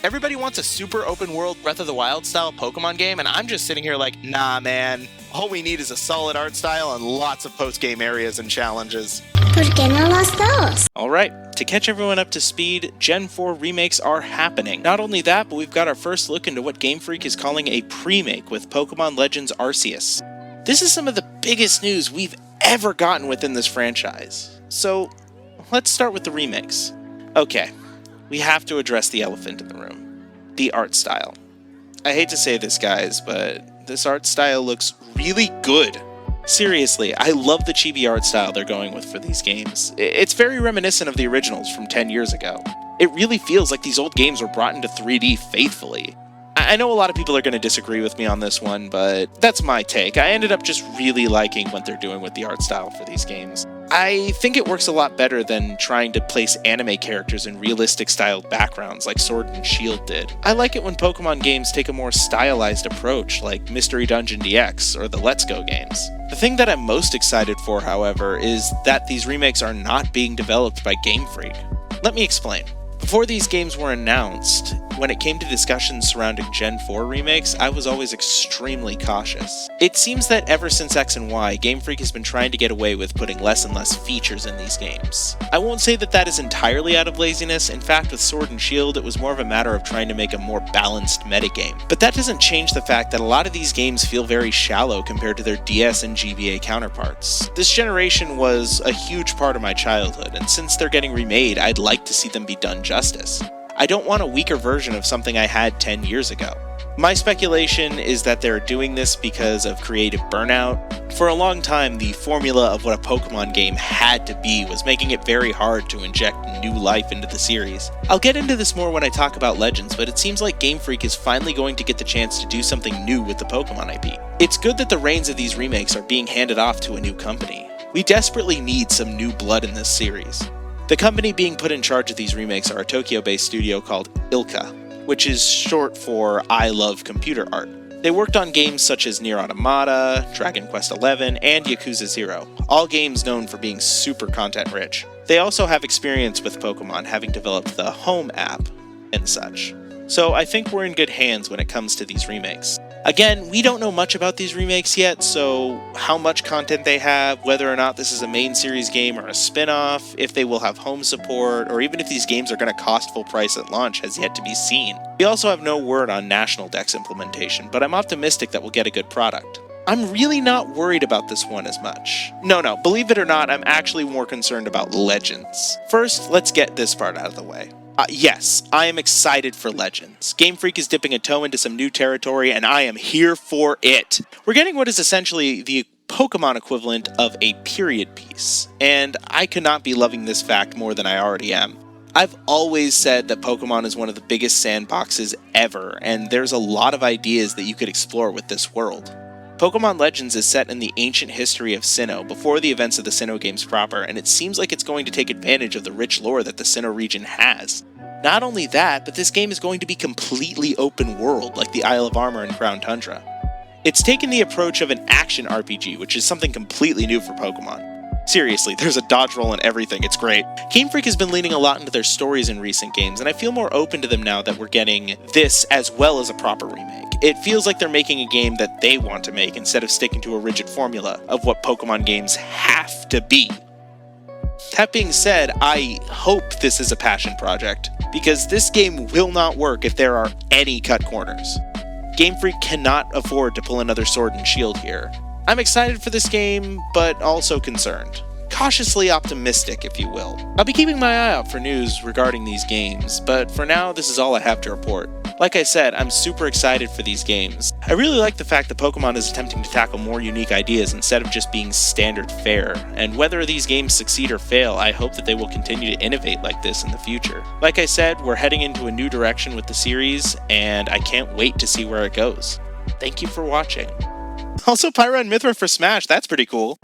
Everybody wants a super open world Breath of the Wild style Pokemon game, and I'm just sitting here like, nah man, all we need is a solid art style and lots of post-game areas and challenges. ¿Por qué no los dos? Alright, to catch everyone up to speed, Gen 4 remakes are happening. Not only that, but we've got our first look into what Game Freak is calling a pre-make with Pokemon Legends Arceus. This is some of the biggest news we've ever gotten within this franchise. So, let's start with the remakes. Okay, we have to address the elephant in the room. The art style. I hate to say this, guys, but this art style looks really good. Seriously, I love the chibi art style they're going with for these games. It's very reminiscent of the originals from 10 years ago. It really feels like these old games were brought into 3D faithfully. I know a lot of people are going to disagree with me on this one, but that's my take. I ended up just really liking what they're doing with the art style for these games. I think it works a lot better than trying to place anime characters in realistic styled backgrounds like Sword and Shield did. I like it when Pokemon games take a more stylized approach like Mystery Dungeon DX or the Let's Go games. The thing that I'm most excited for, however, is that these remakes are not being developed by Game Freak. Let me explain. Before these games were announced, when it came to discussions surrounding Gen 4 remakes, I was always extremely cautious. It seems that ever since X and Y, Game Freak has been trying to get away with putting less and less features in these games. I won't say that that is entirely out of laziness. In fact, with Sword and Shield, it was more of a matter of trying to make a more balanced metagame. But that doesn't change the fact that a lot of these games feel very shallow compared to their DS and GBA counterparts. This generation was a huge part of my childhood, and since they're getting remade, I'd like to see them be done justice. I don't want a weaker version of something I had 10 years ago. My speculation is that they're doing this because of creative burnout. For a long time, the formula of what a Pokemon game had to be was making it very hard to inject new life into the series. I'll get into this more when I talk about Legends, but it seems like Game Freak is finally going to get the chance to do something new with the Pokemon IP. It's good that the reins of these remakes are being handed off to a new company. We desperately need some new blood in this series. The company being put in charge of these remakes are a Tokyo-based studio called ILCA, which is short for I Love Computer Art. They worked on games such as Nier Automata, Dragon Quest XI, and Yakuza 0, all games known for being super content-rich. They also have experience with Pokemon, having developed the Home app and such. So I think we're in good hands when it comes to these remakes. Again, we don't know much about these remakes yet, so how much content they have, whether or not this is a main series game or a spin-off, if they will have home support, or even if these games are going to cost full price at launch has yet to be seen. We also have no word on National Dex implementation, but I'm optimistic that we'll get a good product. I'm really not worried about this one as much. No, believe it or not, I'm actually more concerned about Legends. First, let's get this part out of the way. Yes, I am excited for Legends. Game Freak is dipping a toe into some new territory, and I am here for it. We're getting what is essentially the Pokemon equivalent of a period piece, and I could not be loving this fact more than I already am. I've always said that Pokemon is one of the biggest sandboxes ever, and there's a lot of ideas that you could explore with this world. Pokemon Legends is set in the ancient history of Sinnoh, before the events of the Sinnoh games proper, and it seems like it's going to take advantage of the rich lore that the Sinnoh region has. Not only that, but this game is going to be completely open world, like the Isle of Armor and Crown Tundra. It's taken the approach of an action RPG, which is something completely new for Pokemon. Seriously, there's a dodge roll and everything, it's great. Game Freak has been leaning a lot into their stories in recent games, and I feel more open to them now that we're getting this as well as a proper remake. It feels like they're making a game that they want to make instead of sticking to a rigid formula of what Pokemon games have to be. That being said, I hope this is a passion project, because this game will not work if there are any cut corners. Game Freak cannot afford to pull another Sword and Shield here. I'm excited for this game, but also concerned. Cautiously optimistic, if you will. I'll be keeping my eye out for news regarding these games, but for now, this is all I have to report. Like I said, I'm super excited for these games. I really like the fact that Pokemon is attempting to tackle more unique ideas instead of just being standard fare, and whether these games succeed or fail, I hope that they will continue to innovate like this in the future. Like I said, we're heading into a new direction with the series, and I can't wait to see where it goes. Thank you for watching. Also, Pyra and Mithra for Smash, that's pretty cool.